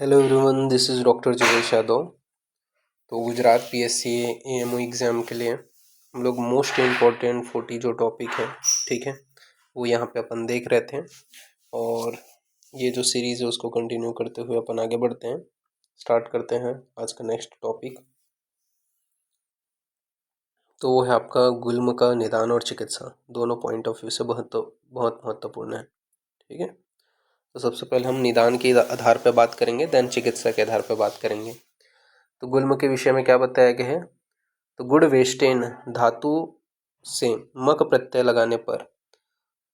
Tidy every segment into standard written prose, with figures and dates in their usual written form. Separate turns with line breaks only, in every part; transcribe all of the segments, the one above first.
Hello everyone, this is doctor जगेश यादव। तो Gujarat PSC AMO exam के लिए हम लोग मोस्ट इम्पॉर्टेंट 40 जो टॉपिक है, ठीक है, वो यहाँ पे अपन देख रहे थे। और ये जो सीरीज़ है उसको कंटिन्यू करते हुए अपन आगे बढ़ते हैं। स्टार्ट करते हैं आज का नेक्स्ट टॉपिक। तो वो है आपका गुल्म का निदान और चिकित्सा, दोनों पॉइंट ऑफ व्यू से बहुत बहुत महत्वपूर्ण है, ठीक है। तो सबसे पहले हम निदान के आधार पर बात करेंगे, देन चिकित्सा के आधार पर बात करेंगे। तो गुल्म के विषय में क्या बताया गया है? तो गुड़ वेस्टेन धातु से मक प्रत्यय लगाने पर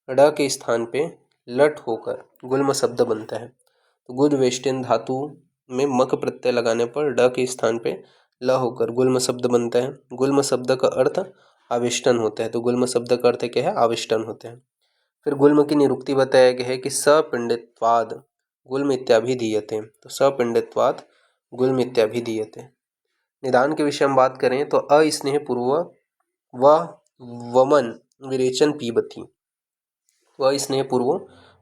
ड के स्थान पे लट होकर गुल्म शब्द बनता है। तो गुड़ वेस्टेन धातु में मक प्रत्यय लगाने पर ड के स्थान पे ल होकर गुल्म शब्द बनता है। गुल्म शब्द का अर्थ आविष्टन होता है। तो गुल्म शब्द का अर्थ क्या है? आविष्टन होते हैं। फिर गुल्म की निरुक्ति बताया गया है कि सपिंडित्वाद गुल्म इत्याभिधीयते। तो सपिंडित्वाद गुल्म इत्याभिधीयते। निदान के विषय में बात करें तो अस्नेह पूर्वक व वमन विरेचन पीबती। व स्नेह पूर्वो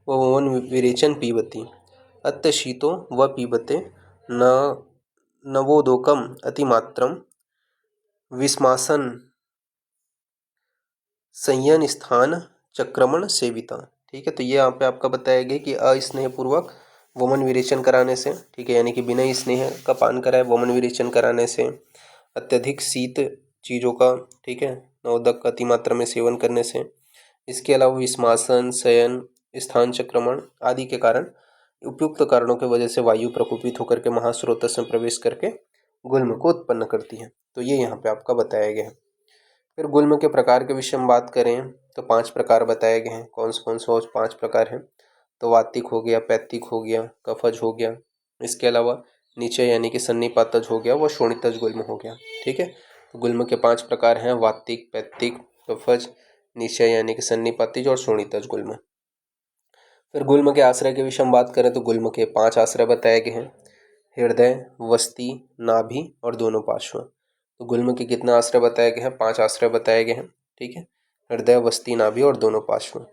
व वमन विरेचन पीबती। अत्यशीतो व पीबते न नवोदोकम अतिमात्रम विस्मासन संयन स्थान चक्रमण सेविता। ठीक है, तो ये यहाँ पे आपका बताया गया कि अस्नेह पूर्वक वमन विरेचन कराने से, ठीक है, यानी कि बिना स्नेह का पान कराए वमन विरेचन कराने से, अत्यधिक शीत चीज़ों का, ठीक है, नवोदक का अति मात्रा में सेवन करने से, इसके अलावा विस्मासन, शयन, स्थान चक्रमण आदि के कारण, उपयुक्त कारणों की वजह से वायु प्रकोपित होकर के महास्रोत में प्रवेश करके गुल्म को उत्पन्न करती है। तो ये यहाँ पे आपका बताया गया है। फिर गुल्म के प्रकार के विषय में बात करें तो 5 प्रकार बताए गए हैं। कौन से 5 प्रकार हैं? तो वातिक हो गया, पैत्तिक हो गया, कफज हो गया, इसके अलावा नीचे यानी कि सन्निपातज हो गया, व शोणितज गुल्म हो गया। ठीक है, तो गुल्म के 5 प्रकार हैं: वातिक, पैत्तिक, कफज, निश्चय यानी कि सन्निपातिज और शोणितज गुल्म। फिर गुल्म के आश्रय के विषय में बात करें तो गुल्म के 5 आश्रय बताए गए हैं: हृदय, वस्ति, नाभि और दोनों पार्श्व। तो गुल्म के कितना आश्रय बताए गए हैं? 5 आश्रय बताए गए हैं, ठीक है, हृदय, वस्ति, नाभि और दोनों पार्श्व।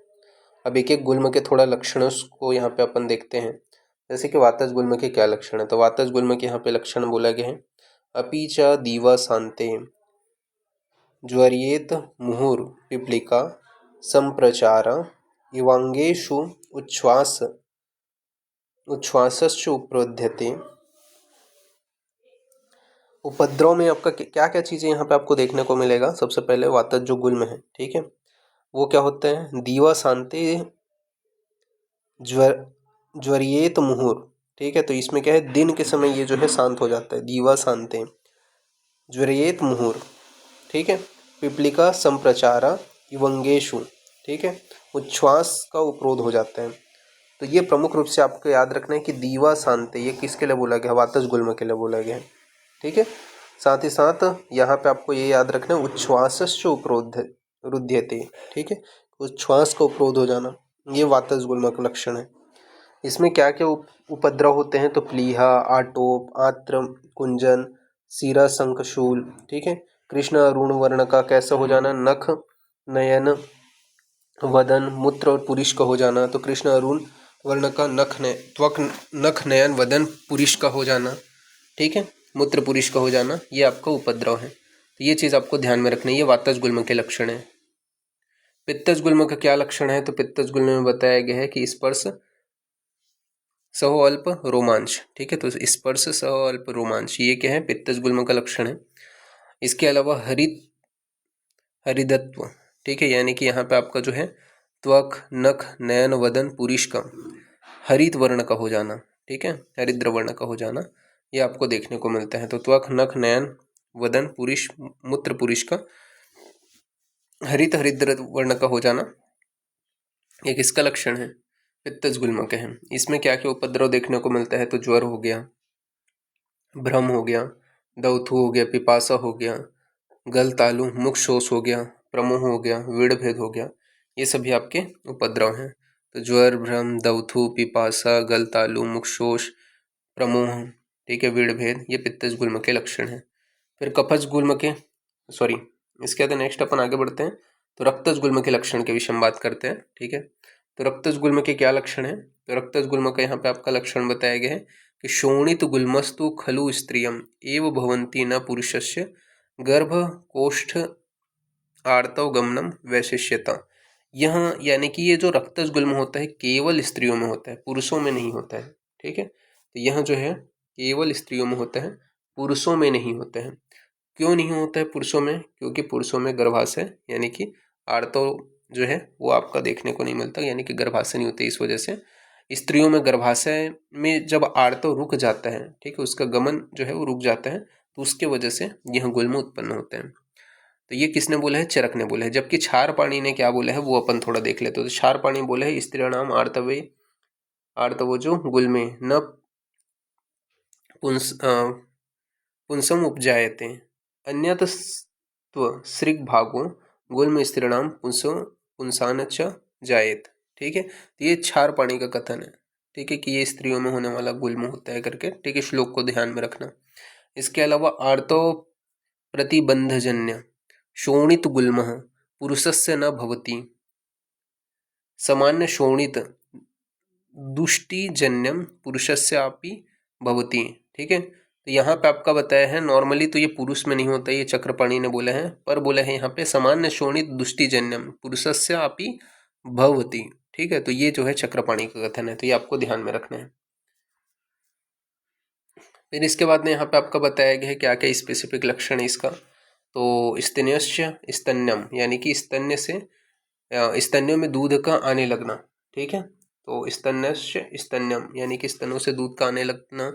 अब एक एक गुल्म के थोड़ा लक्षणों को यहाँ पे अपन देखते हैं। जैसे कि वातज गुल्म के क्या लक्षण है? तो वातज गुल्म के यहाँ पे लक्षण बोला गया है: अपि च दीवा शांते ज्वरेत मुहुर पिपलिका संप्रचार इवांगेषु उच्छ्वासश्च उपरोध्यते। उपद्रव में आपका क्या क्या चीज़ें यहाँ पे आपको देखने को मिलेगा? सबसे पहले वातज जो गुल्म है, ठीक है, वो क्या होता है? दीवा शांति ज्वरियेत मुहुर, ठीक है, तो इसमें क्या है? दिन के समय ये जो है शांत हो जाता है। दीवा शांते ज्वरियेत मुहुर, ठीक है, पिपलिका संप्रचारा इवंगेशु, ठीक है, उच्छ्वास का उपरोध हो जाता है। तो ये प्रमुख रूप से आपको याद रखना है कि दीवा शांते ये किसके लिए बोला गया? वातज गुल्म के लिए बोला गया है, ठीक है। साथ ही साथ यहाँ पे आपको ये याद रखना है उच्छ्वासश्च उपरोध रुध्यते, ठीक है, उच्छ्वास का उपरोध हो जाना, ये वातज गुल्म का लक्षण है। इसमें क्या क्या उपद्रव होते हैं? तो प्लीहा, आटोप, आत्र, कुंजन, सीरा, शंखशूल, ठीक है, कृष्ण अरुण वर्ण का कैसा हो जाना? नख, नयन, वदन, मूत्र और पुरुष का हो जाना। तो कृष्ण अरुण वर्ण का त्वक, नख, नयन, वदन, पुरुष का हो जाना, ठीक है, मूत्र पुरुष का हो जाना, ये आपका उपद्रव है। तो ये चीज़ आपको ध्यान में रखनी है, ये वातज गुल्म के लक्षण है। पित्तज गुल्म का क्या लक्षण है? तो पित्तज गुल्म में बताया गया है कि स्पर्श सहो अल्प रोमांच, ठीक है, तो स्पर्श सहो अल्प रोमांच, ये क्या है? पित्तज गुल्म का लक्षण है। इसके अलावा हरिदत्व, ठीक है, यानी कि यहाँ पे आपका जो है त्वक, नख, नयन, वदन, पुरुष का हरित वर्ण का हो जाना, ठीक है, हरिद्र वर्ण का हो जाना, ये आपको देखने को मिलता है। तो त्वक, नख, नयन, वदन, पुरुष, मूत्र पुरुष का हरिद्र वर्ण का हो जाना, ये किसका लक्षण है? पित्तज गुल्म के हैं। इसमें क्या क्या उपद्रव देखने को मिलता है? तो ज्वर हो गया, भ्रम हो गया, दौथु हो गया, पिपासा हो गया, गल तालु, मुख शोष हो गया, प्रमोह हो गया, विड़ भेद हो गया, ये सभी आपके उपद्रव हैं। तो ज्वर, भ्रम, दौथु, पिपासा, गल तालु, मुख शोष, प्रमोह, ठीक है, विड़ भेद, ये पित्तज गुल्म के लक्षण हैं। फिर कफज गुल्म के इसके बाद नेक्स्ट अपन आगे बढ़ते हैं। तो रक्तज गुल्म के लक्षण के विषय में बात करते हैं, ठीक है। तो रक्तज गुल्म के क्या लक्षण है? तो रक्तज गुल्म का यहाँ पे आपका लक्षण बताया गया है कि शोणित गुल्मस्तु खलु स्त्रियम एव भवन्ति न पुरुषस्य गर्भकोष्ठ आर्तव गमनम वैशिष्यता। यहाँ यानी कि ये जो रक्तज गुल्म होता है केवल स्त्रियों में होता है, पुरुषों में नहीं होता है। ठीक है, तो यह जो है केवल स्त्रियों में होता है, पुरुषों में नहीं होता है। क्यों नहीं होता है पुरुषों में? क्योंकि पुरुषों में गर्भाशय यानी कि आर्तव जो है वो आपका देखने को नहीं मिलता, यानी कि गर्भाशय नहीं होते। इस वजह से स्त्रियों में गर्भाशय में जब आर्तव रुक जाता है, ठीक है, उसका गमन जो है वो रुक जाता है, तो उसके वजह से यह गुल्म उत्पन्न होते हैं। तो ये किसने बोला है? चरक ने बोला है। जबकि क्षारपाणी ने क्या बोला है वो अपन थोड़ा देख लेते। तो क्षारपाणी बोले है स्त्रीणाम आर्तवे आर्तवजो गुल्मे न पुंसम उपजायते अन्यतस्त्व सृग भागो गुल्म स्त्रीणाम पुंसान च जायेत। ठीक है, तो ये क्षारपाणी का कथन है। ठीक है, कि ये स्त्रियों में होने वाला गुल्म होता है करके। ठीक है, श्लोक को ध्यान में रखना। इसके अलावा आर्तव प्रतिबंधजन्य शोणित गुल्मः पुरुषस्य न भवति सामान्य शोणित दुष्टिजन्यम पुरुषस्यापि भवति। ठीक है, तो यहाँ पे आपका बताया है नॉर्मली तो ये पुरुष में नहीं होता, ये चक्रपाणी ने बोला है, पर बोला है यहाँ पे सामान्य शोणित दुष्टिजन्यम पुरुषस्यापि भवति। ठीक है, तो ये जो है चक्रपाणी का कथन है, तो ये आपको ध्यान में रखना है। फिर इसके बाद में यहाँ पे आपका बताया गया है क्या क्या स्पेसिफिक लक्षण है इसका। तो स्तन्यस्य स्तन्यम यानी कि स्तन्य से स्तन्यों में दूध का आने लगना। ठीक है, तो स्तन्यस्य स्तन्यम यानी कि स्तनों से दूध का आने लगना।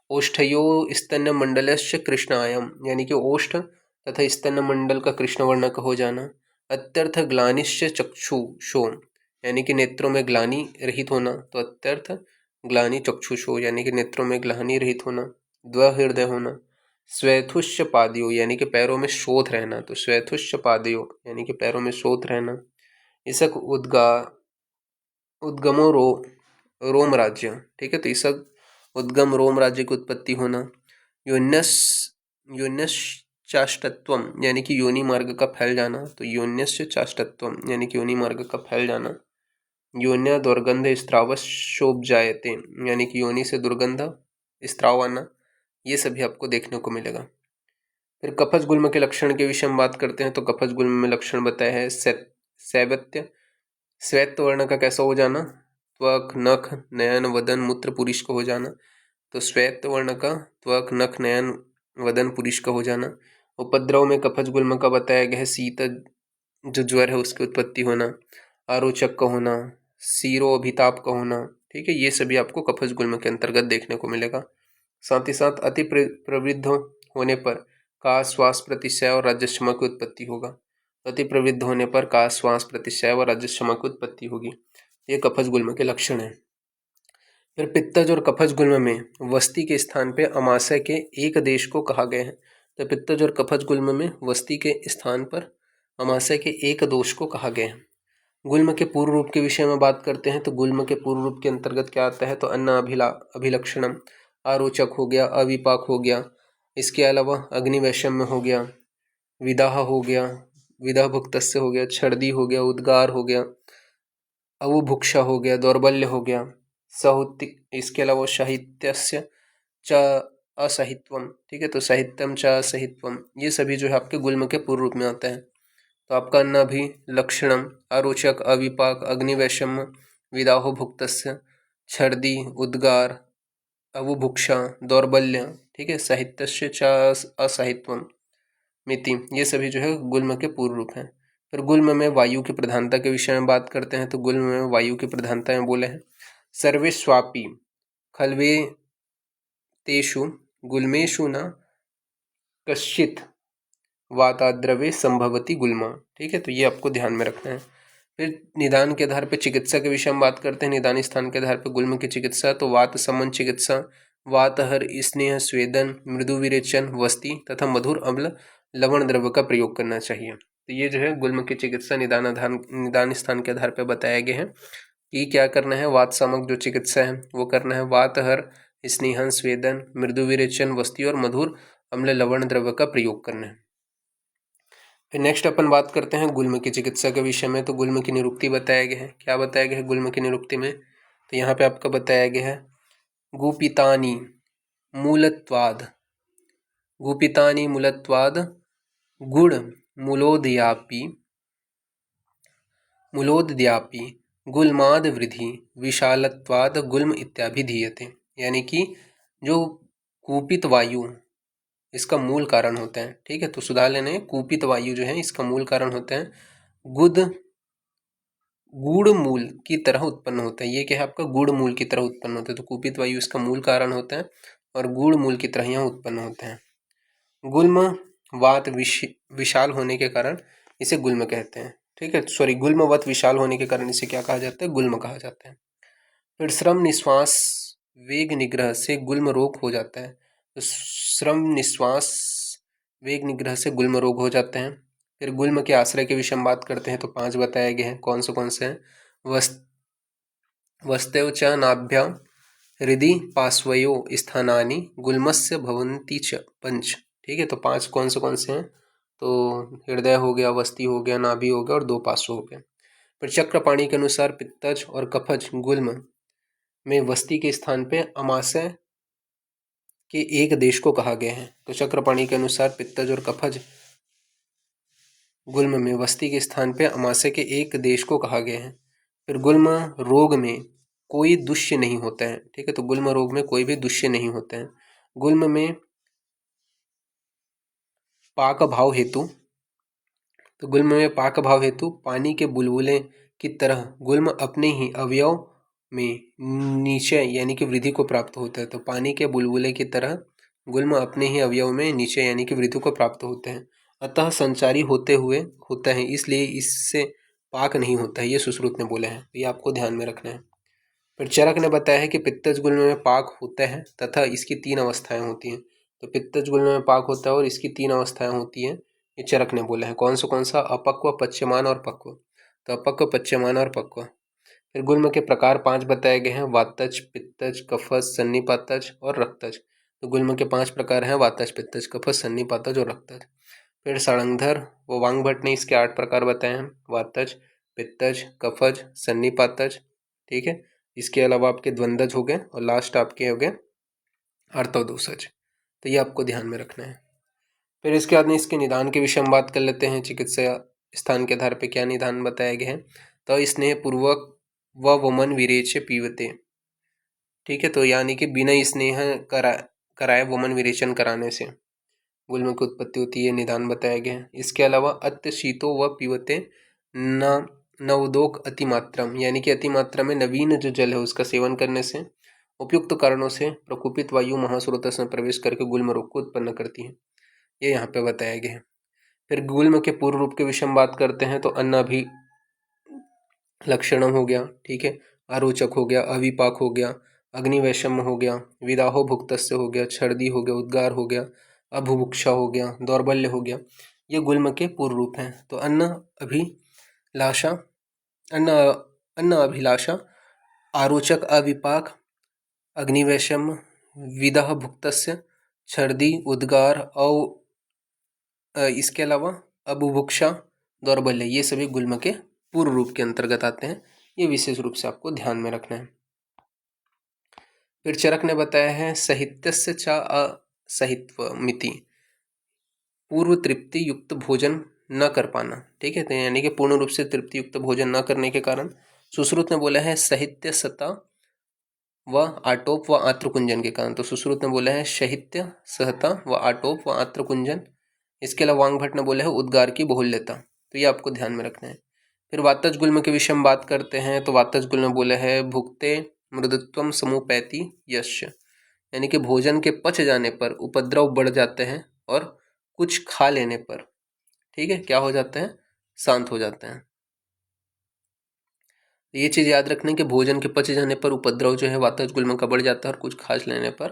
ओष्ठयो स्तन्य मंडलस्य कृष्णायम यानी कि ओष्ठ तथा स्तन्य मंडल का कृष्ण वर्ण का हो जाना। अत्यर्थ ग्लानिश्च चक्षुषो यानी कि नेत्रों में ग्लानि रहित होना। तो अत्यर्थ ग्लानि चक्षुषो यानी कि नेत्रों में ग्लानि रहित होना। द्वहृदय होना। स्वेथुष्य पादयो यानी कि पैरों में शोथ रहना। तो स्वेथुष्य पादयो यानी कि पैरों में शोथ रहना। इसक उद्गमो रोम राज्य। ठीक है, तो इसक उद्गम रोम राज्य की उत्पत्ति होना। योन्यश्चाष्टत्वम यानी कि योनि मार्ग का फैल जाना। तो योन्यस्य चाष्टत्वम यानी कि योनि मार्ग का फैल जाना। योन्या दुर्गंध स्त्रावशोपजायते यानी कि योनि से दुर्गंध स्त्राव आना। ये सभी आपको देखने को मिलेगा। फिर कफज गुल्म के लक्षण के विषय में बात करते हैं। तो कफज गुल्म में लक्षण बताया है सैवत्य श्वेत वर्ण का कैसा हो जाना? त्वक नख नयन वदन मूत्र पुरुष का हो जाना। तो श्वेत वर्ण का त्वक नख नयन वदन पुरुष का हो जाना। उपद्रव में कफज गुल्म का बताया गया है शीत जो ज्वर है उसकी उत्पत्ति होना। आरोचक का होना। सीरो अभिताप का होना। ठीक है, ये सभी आपको कफज गुल्म के अंतर्गत देखने को मिलेगा। साथ ही साथ अति प्रवृद्ध होने पर का श्वास प्रतिशय और राज्यक्षमा की उत्पत्ति होगा। अति प्रवृद्ध होने पर का श्वास प्रतिशय और राज्यक्षमा की उत्पत्ति होगी। ये कफज गुल्म के लक्षण है। फिर पित्तज और कफज गुल्म में वस्ती के स्थान पे अमाशय के एक देश को कहा गया है। तो पित्तज और कफज गुल्म में वस्ती के स्थान पर अमाशय के एक दोष को कहा गया है। गुल्म के पूर्व रूप के विषय में बात करते हैं। तो गुल्म के पूर्व रूप के अंतर्गत क्या आता है? तो अन्न अभिलक्षणम, आरोचक हो गया, अविपाक हो गया, इसके अलावा अग्निवैषम्य हो गया, विदाह हो गया, विदाह भुक्तस्य हो गया, छर्दी हो गया, उद्गार हो गया, अवुभुक्षा हो गया, दौर्बल्य हो गया, साहित्य, इसके अलावा साहित्यस्य च असहित्वम। ठीक है, तो साहित्यम च असहित्वम ये सभी जो है आपके गुल्म के पूर्व रूप में आता है। तो आपका अनाभिलक्षणम, आरोचक, अविपाक, अग्निवैषम्य, विदाहो भुक्तस्य, छर्दी, उद्गार, अवुभुक्षा, दौर्बल्य, ठीक है, साहित्यस्य च असाहित्वम मिति, ये सभी जो है गुल्म के पूर्व रूप हैं। फिर गुल्म में वायु की प्रधानता के विषय में बात करते हैं। तो गुल्म में वायु की प्रधानता में बोले हैं सर्वेष्वापि खल्वे तेषु गुल्मेषु न कश्चित वाताद्रवे संभवती गुल्मा। ठीक है, तो ये आपको ध्यान में रखना है। फिर निदान के आधार पर चिकित्सा के विषय में बात करते हैं। निदान स्थान के आधार पर गुल्म की चिकित्सा। तो वात समन चिकित्सा, वातहर, स्नेह, स्वेदन, मृदु विरेचन, वस्ती तथा मधुर अम्ल लवण द्रव्य का प्रयोग करना चाहिए। तो ये जो है गुल्म की चिकित्सा निदान स्थान के आधार पर बताया गया है कि क्या करना है। वात सामक जो चिकित्सा है वो करना है। वातहर, स्नेहन, स्वेदन, मृदु विरेचन, वस्ती और मधुर अम्ल लवण द्रव्य का प्रयोग करना है। फिर नेक्स्ट अपन बात करते हैं गुल्म की चिकित्सा के विषय में। तो गुल्म की निरुक्ति बताया गया है। क्या बताया गया है गुल्म की निरुक्ति में? तो यहाँ पे आपका बताया गया है गुपितानि मूलत्वाद् गुपितानि मूलत्वाद् गुण मूलोद्यापि गुल्माद वृद्धि विशालत्वाद गुल्म इत्याभिधीयते। यानी कि जो कूपित वायु इसका मूल कारण होता है। ठीक है, तो सुधार लेने कूपित वायु जो है इसका मूल कारण होता है। गुड़ मूल की तरह उत्पन्न होता है। ये क्या है आपका गुड़ मूल की तरह उत्पन्न होता है, तो कूपित वायु इसका मूल कारण होता है और गुड़ मूल की तरह यहाँ उत्पन्न होते हैं। गुल्म वात विशाल होने के कारण इसे गुल्म कहते हैं। ठीक है, सॉरी, गुल्मवत विशाल होने के कारण इसे क्या कहा जाता है? गुल्म कहा जाता है। फिर श्रम निश्वास वेग निग्रह से गुल्म रोग हो जाता है। तो श्रम निश्वास वेग निग्रह से गुल्म रोग हो जाते हैं। फिर गुल्म के आश्रय के विषय में बात करते हैं तो 5 बताए गए हैं। कौन से हैं? वस्तव च नाभ्याम हृदि पार्श्वयो स्थानानि गुल्मस्य भवन्ति च पंच। ठीक है, तो 5 कौन से हैं? तो हृदय हो गया, वस्ती हो गया, नाभि हो गया और 2 पार्श्व हो गए। फिर चक्रपाणी के अनुसार पित्तज और कफज गुल्म में वस्ती के स्थान पे अमाशय के एक देश को कहा गया है। तो चक्रपाणी के अनुसार पित्तज और कफज गुल्म में वस्ती के स्थान पे अमाशय के एक देश को कहा गया है। फिर गुल्म रोग में कोई दुष्य नहीं होता है। ठीक है, तो गुल्म रोग में कोई भी दुष्य नहीं होता है। गुल्म में पाक भाव हेतु तो गुल्म में पाक भाव हेतु पानी के बुलबुले की तरह गुल्म अपने ही अवयव में नीचे यानी कि वृद्धि को प्राप्त होता है। तो पानी के बुलबुले की तरह गुल्म अपने ही अवयव में नीचे यानी कि वृद्धि को प्राप्त होते हैं। अतः संचारी होते हुए होता है, इसलिए इससे पाक नहीं होता है, ये सुश्रुत ने बोला है। ये आपको ध्यान में रखना है। फिर चरक ने बताया है कि पित्तज गुल्म में पाक होता है तथा इसकी 3 अवस्थाएं होती हैं। तो पित्तज गुल्म में पाक होता है और इसकी 3 अवस्थाएं होती हैं, ये चरक ने बोला है। कौन सा? अपक्व, पच्यमान और पक्व। तो अपक्व, पच्यमान और पक्व। फिर गुल्म के प्रकार 5 बताए गए हैं। वातज, पित्तज, कफज, सन्निपातज और रक्तज। तो गुल्म के 5 प्रकार हैं, वातज, पित्तज, कफज, सन्निपातज और रक्तज। फिर सारंगधर व वांगभट्ट ने इसके 8 प्रकार बताए हैं। वातज, पित्तज, कफज, सन्निपातज। ठीक है, इसके अलावा आपके द्वंद्वज हो गए और लास्ट आपके हो गए अर्थोदोषज। तो ये आपको ध्यान में रखना है। फिर इसके बाद में इसके निदान के विषय में बात कर लेते हैं। चिकित्सा स्थान के आधार पर क्या निदान बताए गए हैं? तो स्नेह पूर्वक व वमन विरेच्य पीवते। ठीक है, तो यानी कि बिना स्नेह कराए वमन विरेचन कराने से गुल्म की उत्पत्ति होती है, निदान बताया गया है। इसके अलावा अत्य शीतो व पीवते न नवदोक अतिमात्रम, यानी कि अतिमात्रा में नवीन जो जल है उसका सेवन करने से उपयुक्त कारणों से प्रकुपित वायु महास्रोतस में प्रवेश करके गुल्म रोग को उत्पन्न करती है, ये यहाँ पे बताया गया है। फिर गुल्म के पूर्व रूप के विषय में बात करते हैं तो अन्नाभि लक्षणम हो गया। ठीक है, अरोचक हो गया, अविपाक हो गया, अग्निवैषम्य हो गया, विदाहो भुक्तस्य हो गया, छर्दी हो गया, उद्गार हो गया, अभुभुक्षा हो गया, दौर्बल्य हो गया, ये गुल्म के पूर्व रूप हैं। तो अन्न अभिलाषा, आरोचक, अविपाक, अग्निवैषम्य, विदाह भुक्तस्य, छर्दी, उद्गार और इसके अलावा अबुभुक्षा, दौर्बल्य, ये सभी गुल्म के पूर्व रूप के अंतर्गत आते हैं। ये विशेष रूप से आपको ध्यान में रखना है। फिर चरक ने बताया है साहित्यस्य च असहित्वमिति, पूर्व तृप्ति युक्त भोजन न कर पाना। ठीक है, तो यानी कि पूर्ण रूप से तृप्ति युक्त भोजन न करने के कारण सुश्रुत ने बोला है साहित्य सता व आटोप व आत्रकुंजन के कारण। तो सुश्रुत ने बोला है साहित्य, सहता व आटोप व आत्रकुंजन। इसके अलावा वांगभट्ट ने बोला है उद्गार की बहुल्यता। तो ये आपको ध्यान में रखना है। फिर वातज गुल्म के विषय में बात करते हैं तो वातज गुल्म में बोला है भुक्ते मृदुत्वम समुपैति यश, यानी कि भोजन के पच जाने पर उपद्रव बढ़ जाते हैं और कुछ खा लेने पर, ठीक है, क्या हो जाता है? शांत हो जाते हैं। ये चीज याद रखने कि भोजन के पच जाने पर उपद्रव जो है वातज गुल्म का बढ़ जाता है और कुछ खा लेने पर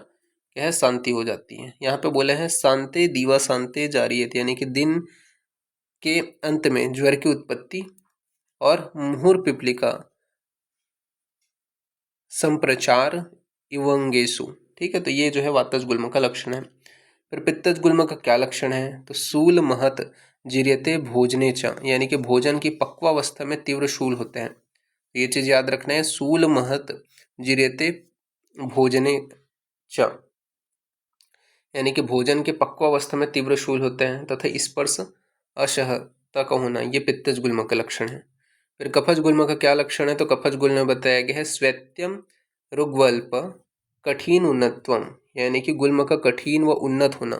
क्या है? शांति हो जाती है। यहाँ पे बोले हैं शांते दीवा शांते जारियत, यानी कि दिन के अंत में ज्वर की उत्पत्ति और मुहुर पिपलिका संप्रचार इवंगेसु। ठीक है, तो ये जो है वातज गुल्म का लक्षण है। फिर पित्तज गुल्म का क्या लक्षण है? तो शूल महत जिर्यते भोजने च, यानी कि भोजन की पक्वावस्था में तीव्र शूल होते हैं। ये चीज याद रखना है, शूल महत जिर्यते भोजने च, यानी कि भोजन के पक्वावस्था में तीव्र शूल होते हैं तथा स्पर्श असहता का होना, ये पित्तज गुल्म का लक्षण है। फिर कफज गुल्म का क्या लक्षण है, तो कफज गुल्म में बताया गया है स्वेत्यम रुग्वल्प कठिन उन्नतत्वम, यानी कि गुल्म का कठिन व उन्नत होना,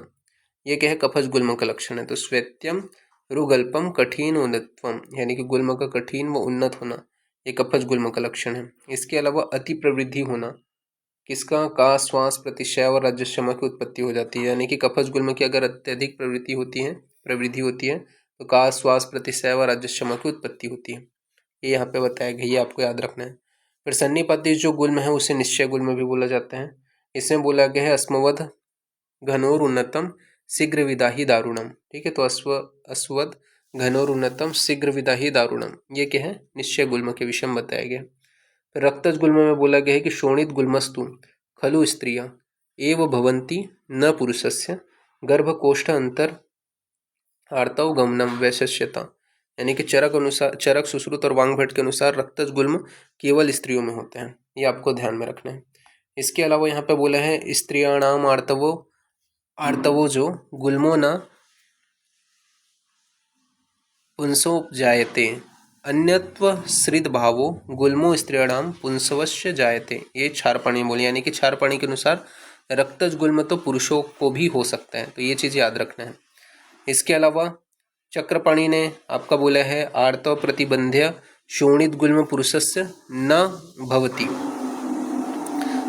ये क्या है कफज गुल्म का लक्षण है। तो स्वेत्यम रुगल्पम कठिन उन्नतत्वम, यानी कि गुल्म का कठिन व उन्नत होना, ये कफज गुल्म का लक्षण है। इसके अलावा अति प्रवृद्धि होना, किसका, का, श्वास, प्रतिशय और रजस्यमा की उत्पत्ति हो जाती है, यानी कि कफज गुल्म की अगर अत्यधिक प्रवृत्ति होती है तो का, श्वास, प्रतिशय और रजस्यमा की उत्पत्ति होती है। ये यहाँ पे बताया गया, ये आपको याद रखना है। फिर सन्निपातिश जो गुल्म है उसे निश्चय गुल्म भी बोला जाता है। इसमें बोला गया है अस्मवध घनोर उन्नतम शीघ्र विदाही दारुणम, ठीक है। तो अस्वद घनोर उन्नतम शीघ्र विदाही दारुणम, ये क्या है, निश्चय गुल्म के विषय में बताया गया। फिर रक्तज गुल्म में बोला गया है कि शोणित गुल्मस्तु खलु स्त्रिया एव भवन्ति न पुरुषस्य गर्भकोष्ठ अंतर आर्तव गमनम वैशस्यता, यानी कि चरक सुश्रुत और वांगभट के अनुसार रक्तज गुल्म केवल स्त्रियों में होते हैं, ये आपको ध्यान में रखना है। इसके अलावा यहाँ पे बोला है स्त्रियाणाम आर्तवो जो गुल्मो न पुंसो जायते अन्यत्व श्रित भावो गुल्मो स्त्रियाणाम पुंसवश्य जायते, ये क्षारपाणी बोले, यानी कि क्षारपाणी के अनुसार रक्तज गुल्म तो पुरुषों को भी हो सकता है, तो ये चीज़ याद रखना है। इसके अलावा चक्रपाणी ने आपका बोला है आर्तव प्रतिबंध्य शोणित गुल्म पुरुषस्य न भवति,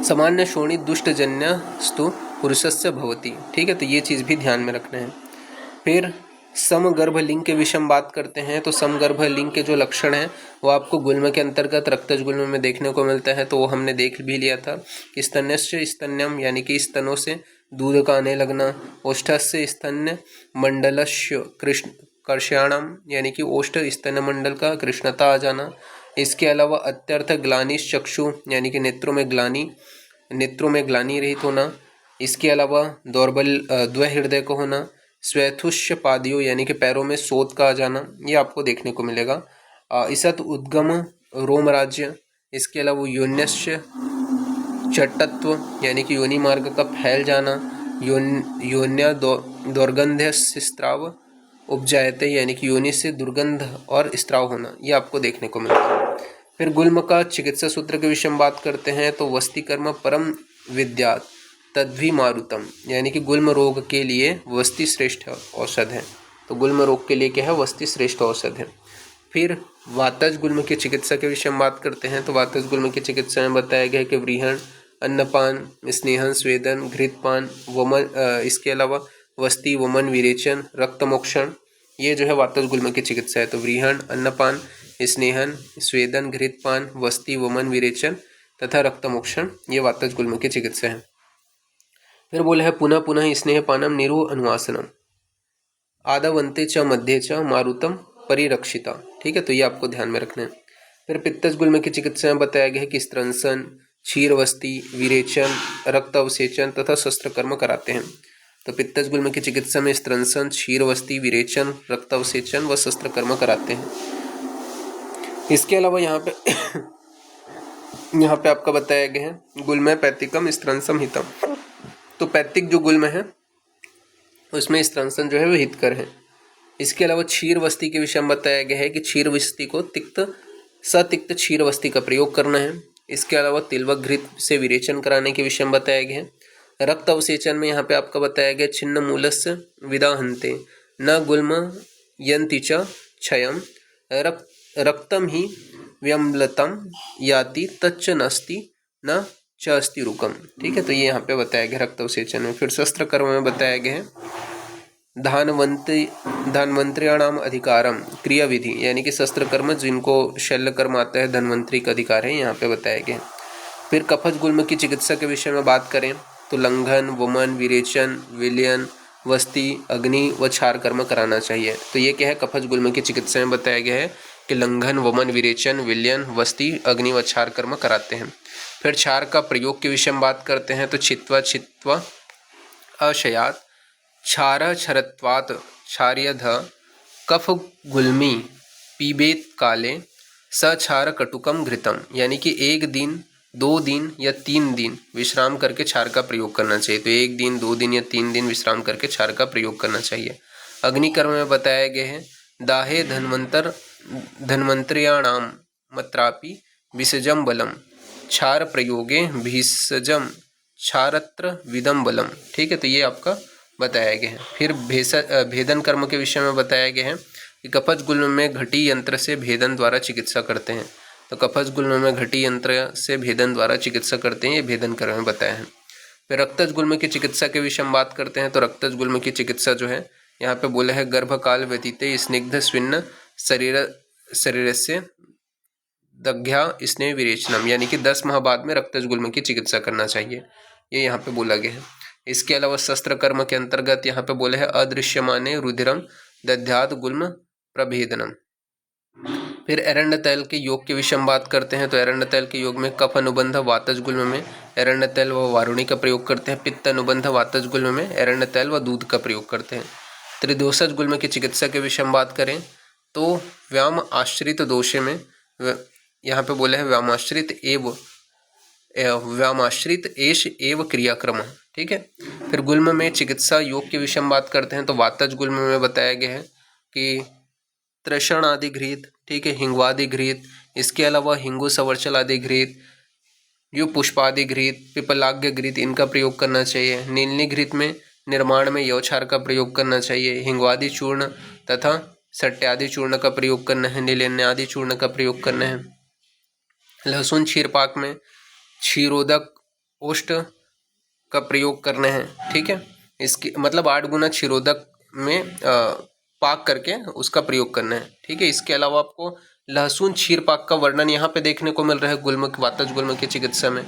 सामान्य शोणित दुष्टजन्यस्तु पुरुषस्य भवति, ठीक है। तो ये चीज़ भी ध्यान में रखना है। फिर समगर्भ लिंग के विषय में बात करते हैं, तो समगर्भ लिंग के जो लक्षण हैं वो आपको गुल्म के अंतर्गत रक्तज गुल्म में देखने को मिलता है, तो वो हमने देख भी लिया था। स्तन्यस्य स्तन्यम, यानी कि स्तनों से दूध का आने लगना, ओष्ठस्य स्तन्य मंडलस्य कर्षाणम, यानी कि ओष्ठ स्तन मंडल का कृष्णता आ जाना। इसके अलावा अत्यर्थ ग्लानिश चक्षु, यानी कि नेत्रों में ग्लानि रहित होना। इसके अलावा दौर्बल द्वहृदय को होना, स्वैथुष्य पादियों, यानी कि पैरों में सोत का आ जाना, ये आपको देखने को मिलेगा। इसत उद्गम रोम राज्य, इसके अलावा योन्यस्य चट्टत्व, यानी कि योनि मार्ग का फैल जाना, योन्या दुर्गंध्य स्त्राव उपजायते, यानी कि योनि से दुर्गंध और स्त्राव होना, ये आपको देखने को मिलेगा। फिर गुल्म का चिकित्सा सूत्र के विषय में बात करते हैं, तो वस्तिकर्म परम विद्या तद्भि मारुतम, यानी कि गुल्म रोग के लिए वस्ति श्रेष्ठ औषध है, तो गुल्म रोग के लिए क्या है, वस्ति श्रेष्ठ औषध है। फिर वातज गुल्म की चिकित्सा के विषय में बात करते हैं, तो वातज गुल्म की चिकित्सा में बताया गया है कि व्रीहण, अन्नपान, स्नेहन, स्वेदन, घृतपान, वमन, इसके अलावा वस्ति, वमन, विरेचन, रक्तमोक्षण, ये जो है वातज गुल्म की चिकित्सा है। तो व्रीहण, अन्नपान, स्नेहन, स्वेदन, घृतपान, वस्ति, वमन, विरेचन तथा रक्तमोक्षण, ये वातज गुल्म की चिकित्सा है। फिर बोले है पुनः पुनः स्नेहपानम निरो अनुवासनम आदवंते च मध्ये च मारुतम परिरक्षिता, ठीक है। तो ये आपको ध्यान में रखना है। फिर पित्तज गुल्म की चिकित्सा में बताया गया है कि स्त्रंसन, क्षीरवस्ती, विरेचन, रक्त अवसेचन तथा शस्त्र कर्म कराते हैं। तो पित्तज गुल्म की चिकित्सा में स्त्रंसन, क्षीरवस्ती, विरेचन, रक्त अवसेचन व शस्त्र कर्म कराते हैं। इसके अलावा यहाँ पे आपका बताया गया है गुल्म पैतिकम स्त्रंसम हितम, तो पैतिक जो गुल्म है उसमें स्त्रंसन जो है वो हितकर है। इसके अलावा क्षीरवस्ती के विषय में बताया गया है कि क्षीरवस्ती को सतिक्त क्षीरवस्ती का प्रयोग करना है। इसके अलावा तिलवक घृत से विरेचन कराने के विषय में बताया गया है। रक्त अवसेचन में यहाँ पे आपका बताया गया छिन्न मूलस्य विदाहन्ते न गुल्म यन्ति च क्षयम रक्तम ही व्यम्लतम याति तच्च नस्ति न च अस्ति रुकम, ठीक है। तो ये यहाँ पे बताया गया रक्त अवसेचन में। फिर शस्त्र कर्म में बताया गया है धन्वंत्रियाणाम अधिकारम क्रिया विधि, यानी कि शस्त्र कर्म जिनको शल्य कर्म आता है धन्वंतरी का अधिकार है, यहाँ पे बताया गया। फिर कफज गुल्म की चिकित्सा के विषय में बात करें तो लंघन, वमन, विरेचन, विलयन, वस्ति, अग्नि व क्षार कर्म कराना चाहिए। तो ये क्या है, कफज गुल्म की चिकित्सा में बताया गया है कि लंघन, वमन, विरेचन, विलयन, वस्ति, अग्नि व क्षार कर्म कराते हैं। फिर क्षार का प्रयोग के विषय में बात करते हैं तो छित्वा अशयात क्षार क्षरत्वात् क्षार्यध कफ गुल्मी पीबेत काले सक्षार कटुकम घृतम, यानी कि एक दिन 2 दिन या 3 दिन विश्राम करके क्षार का प्रयोग करना चाहिए। तो 1 दिन, 2 दिन या 3 दिन विश्राम करके क्षार का प्रयोग करना चाहिए। अग्निकर्म में बताया गया है दाहे धन्वंतर्याणाम मत्रापि विसजम बलम क्षार प्रयोगे भीषजम क्षारत्र विदम बलम। ठीक है, तो ये आपका बताया गया है। फिर भेदन कर्म के विषय में बताया गया है कि कफज गुल्म में घटी यंत्र से भेदन द्वारा चिकित्सा करते हैं। तो कफज गुल्म में घटी यंत्र से भेदन द्वारा चिकित्सा करते हैं, ये भेदन कर्म में बताया है। फिर रक्तज गुल्म की चिकित्सा के विषय में बात करते हैं। तो रक्तज गुल्म की चिकित्सा जो है यहाँ पे बोला है गर्भकाल व्यतीत स्निग्ध स्विन्न शरीर से दग्ध्या स्नेह विरेचनम, यानी कि 10 माह बाद में रक्तज गुल्म की चिकित्सा करना चाहिए, ये यहाँ पे बोला गया है। इसके अलावा शस्त्र कर्म के अंतर्गत यहाँ पे बोला है अदृश्यमाने रुधिरम दध्यात गुल्म प्रभेदनम। फिर एरंड तैल के योग के विषय में बात करते हैं। तो एरंड तैल के योग में कफ अनुबंध वातज गुल्म में एरंड तैल व वारुणी का प्रयोग करते हैं। पित्त अनुबंध वातज गुल्म में एरंड तैल व दूध का प्रयोग करते हैं। त्रिदोषज गुल्म की चिकित्सा के विषय में बात करें तो व्याम आश्रित दोषे में यहाँ पे बोले हैं व्यामाश्रित एष एव क्रियाक्रम। ठीक है, फिर गुल्म में चिकित्सा योग के विषय में बात करते हैं। तो वातज गुल्म में बताया गया है कि त्रषण आदि घृत, ठीक है, हिंगवादि घृत, इसके अलावा हिंगु सवर्चल आदि घृत, यु पुष्पादि घृत, पिपलाग्य घृत, इनका प्रयोग करना चाहिए। नीलनी घृत में निर्माण में यौछार का प्रयोग करना चाहिए। हिंगवादि चूर्ण तथा सट्यादि चूर्ण का प्रयोग करना है। नीलेन्यादि चूर्ण का प्रयोग करना है। लहसुन क्षीरपाक में क्षीरोदक ओष्ठ का प्रयोग करना है। ठीक है, इसकी मतलब 8 गुना क्षीरोदक में पाक करके उसका प्रयोग करना है। ठीक है, इसके अलावा आपको लहसुन क्षीर पाक का वर्णन यहाँ पे देखने को मिल रहा है गुल्म वातज गुल्म की चिकित्सा में,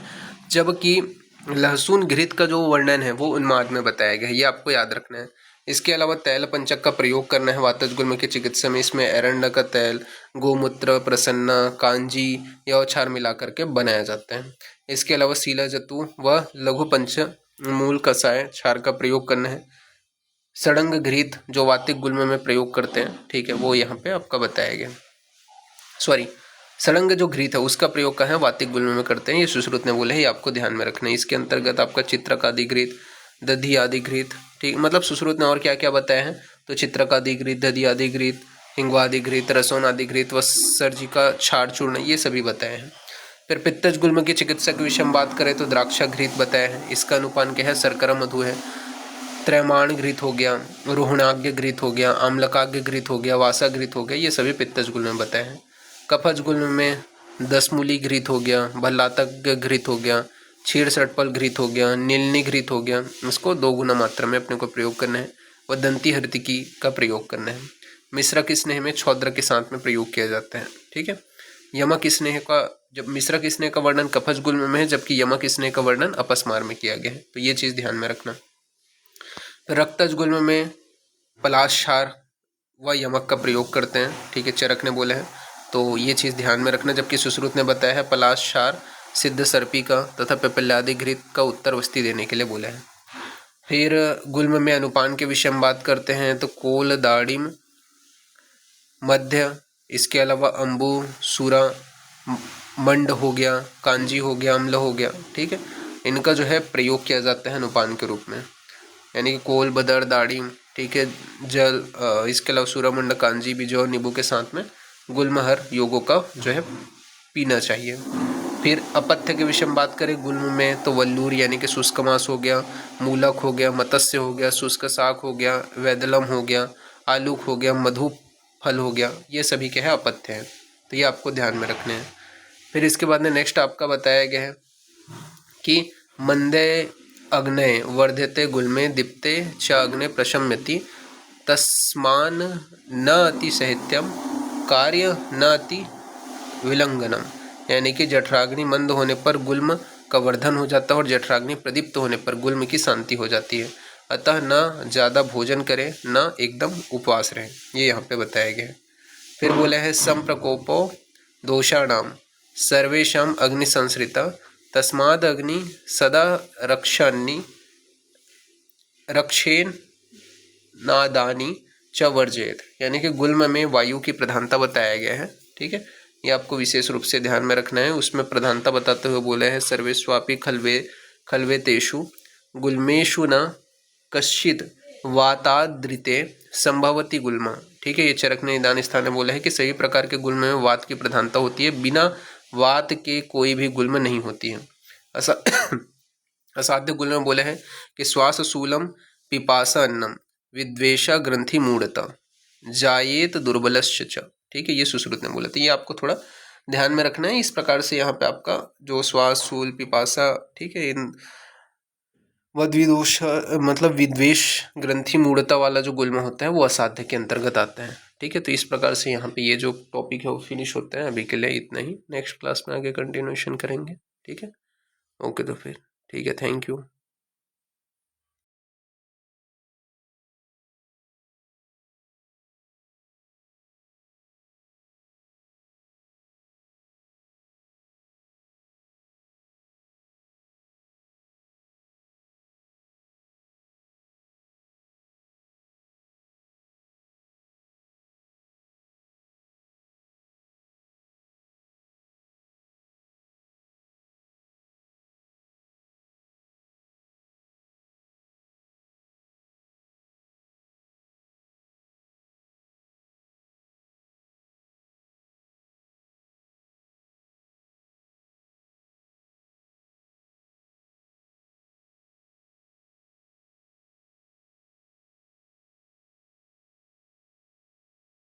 जबकि लहसुन घृत का जो वर्णन है वो उन्माद में बताया गया है, ये आपको याद रखना है। इसके अलावा तैल पंचक का प्रयोग करना है वातज गुल्म की चिकित्सा में। इसमें एरंड का तैल, गोमूत्र, प्रसन्ना, कांजी या औछार मिला करके बनाया जाता है। इसके अलावा सीला जतु व लघु पंच मूल कषाय क्षार का प्रयोग करना है। सड़ंग घृत जो वातिक गुल्म में प्रयोग करते हैं, ठीक है, वो यहाँ पे आपका बताया गया। सड़ंग जो घृत है उसका प्रयोग कहाँ है, वातिक गुल्म में करते हैं, ये सुश्रुत ने बोले है, ये आपको ध्यान में रखना है। इसके अंतर्गत आपका चित्रक आदि घृत, दधि आदि घृत, ठीक, मतलब सुश्रुत ने और क्या क्या बताया है, तो चित्रक आदि घृत, दधि आदि घृत, हिंगवादि घृत, रसोन आदि घृत व सर्जिका क्षार चूर्ण, ये सभी बताए हैं। फिर पित्तज गुल्म की चिकित्सा के विषय में बात करें तो द्राक्षा घृत बताया है, इसका अनुपान क्या है, शर्करा मधु है। त्रैमाण घृत हो गया, रोहणाग्य घृत हो गया, आम्लकाग्य घृत हो गया, वासा घृत हो गया, ये सभी पित्तज गुल्म में बताए हैं। कफज गुल्म में दसमूली घृत हो गया, भल्लातक घृत हो गया, क्षीर सटपल घृत हो गया, नीलनी घृत हो गया, इसको 2 गुना मात्रा में अपने को प्रयोग करना है। व दंती हृतिकी का प्रयोग करना है। मिश्रक स्नेह में छौद्र के साथ में प्रयोग किया जाता है। ठीक है, यमक स्नेह का, जब मिश्रक स्नेह का वर्णन कफज गुल्म में है, जबकि यमक स्नेह का वर्णन अपस्मार में किया गया है, तो ये चीज़ ध्यान में रखना। रक्तज गुल्म में पलाश क्षार व यमक का प्रयोग करते हैं। ठीक है, चरक ने बोला है, तो ये चीज़ ध्यान में रखना। जबकि सुश्रुत ने बताया है पलाश क्षार सिद्ध सर्पी का तथा पिपल्यादि घृत का उत्तर वस्ती देने के लिए बोला है। फिर गुल्म में अनुपान के विषय में बात करते हैं तो कोल, दाड़िम, मध्य, इसके अलावा अम्बु, सूरा, मंड हो गया, कांजी हो गया, अम्ल हो गया, ठीक है, इनका जो है प्रयोग किया जाता है अनुपान के रूप में, यानी कि कोल, बदर, दाड़िम, ठीक है, जल, इसके अलावा सूरा, मंड, कांजी, बीजो और नींबू के साथ में गुल्महर योगों का जो है पीना चाहिए। फिर अपथ्य के विषय में बात करें गुल्म में तो वल्लूर यानी कि शुष्क मांस हो गया, मूलक हो गया, मत्स्य हो गया, शुष्क शाक हो गया, वैदलम हो गया, आलूक हो गया, मधु फल हो गया, ये सभी क्या है अपथ्य हैं, तो ये आपको ध्यान में रखने हैं। फिर इसके बाद में नेक्स्ट आपका बताया गया है कि मंदे अग्नय वर्धते गुल्मे दीप्ते च अग्ने प्रशम्यति तस्मान न अति साहित्यम कार्य न अति विलंघनम, यानी कि जठराग्नि मंद होने पर गुल्म का वर्धन हो जाता है और जठराग्नि प्रदीप्त होने पर गुल्म की शांति हो जाती है। अतः न ज़्यादा भोजन करें, न एकदम उपवास रहें, ये यहाँ पे बताया गया है। फिर बोला है संप्रकोपो दोषाणाम सर्वेशम अग्नि संसृता तस्माद अग्नि सदा रक्षेन नादानी च वर्जेत, यानी कि गुल्म में वायु की प्रधानता बताया गया है। ठीक है, ये आपको विशेष रूप से ध्यान में रखना है। उसमें प्रधानता बताते हुए बोले हैं सर्वेष्वापि खल्वे तेषु गुल्मेषु न कश्चित वातादृते संभवती गुल्मा। ठीक है, ये चरक ने निदान स्थान में बोला है कि सभी प्रकार के गुल्म में वात की प्रधानता होती है, बिना वात के कोई भी गुल्म नहीं होती है। असाध्य गुल्म में बोले हैं कि श्वास शूलम पिपासा अन्नम विद्वेषा ग्रंथि मूढ़ता जायेत दुर्बलश्च। ठीक है, ये सुश्रुत ने बोला। तो ये आपको थोड़ा ध्यान में रखना है। इस प्रकार से यहाँ पे आपका जो श्वास शूल पिपासा, ठीक है, इन वद्विदोष मतलब विद्वेष ग्रंथि मूढ़ता वाला जो गुल्म होता है वो असाध्य के अंतर्गत आता है। ठीक है, तो इस प्रकार से यहाँ पे ये जो टॉपिक है वो फिनिश होता है। अभी के लिए इतना ही, नेक्स्ट क्लास में आगे कंटिन्यूएशन करेंगे। ठीक है, ओके, तो फिर ठीक है, थैंक यू।